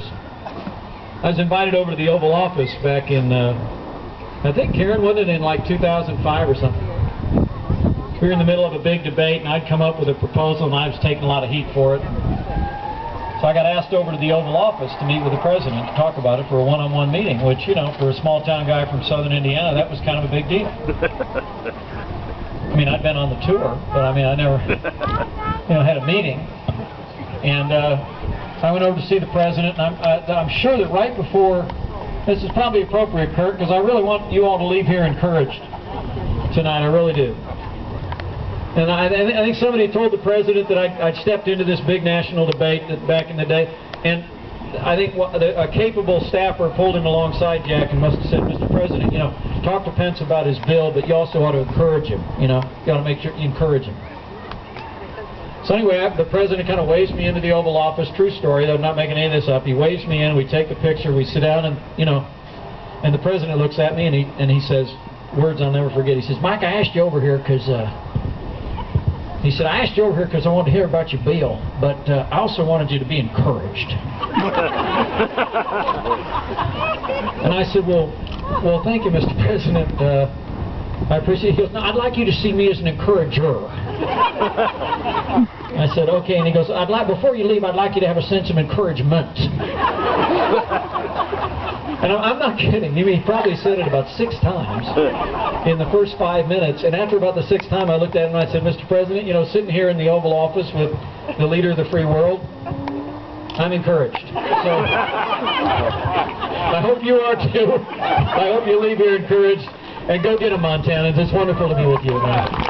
I was invited over to the Oval Office back in, I think, Karen, wasn't it in like 2005 or something? We were in the middle of a big debate, and I'd come up with a proposal, and I was taking a lot of heat for it. So I got asked over to the Oval Office to meet with the president to talk about it for a one-on-one meeting, which, you know, for a small-town guy from southern Indiana, that was kind of a big deal. I mean, I'd been on the tour, but I mean, I never, you know, had a meeting. And I went over to see the president, and I'm sure that right before, this is probably appropriate, Kurt, because I really want you all to leave here encouraged tonight, I really do. And I think somebody told the president that I'd stepped into this big national debate back in the day, and I think a capable staffer pulled him alongside Jack and must have said, Mr. President, you know, talk to Pence about his bill, but you also ought to encourage him, you know, you ought to make sure you encourage him. So anyway, the president kind of waves me into the Oval Office. True story, though, I'm not making any of this up. He waves me in, we take the picture, we sit down, and, you know, and the president looks at me and he says, words I'll never forget. He says, Mike, I asked you over here because, he said, I asked you over here because I wanted to hear about your bill, but I also wanted you to be encouraged. And I said, well, thank you, Mr. President. I appreciate it. He goes, no, I'd like you to see me as an encourager. I said, okay. And he goes, before you leave, I'd like you to have a sense of encouragement. And I'm not kidding. He probably said it about 6 times in the first 5 minutes. And after about the 6th time, I looked at him and I said, Mr. President, you know, sitting here in the Oval Office with the leader of the free world, I'm encouraged. So I hope you are too. I hope you leave here encouraged. And go get them, Montanans. It's wonderful to be with you, man.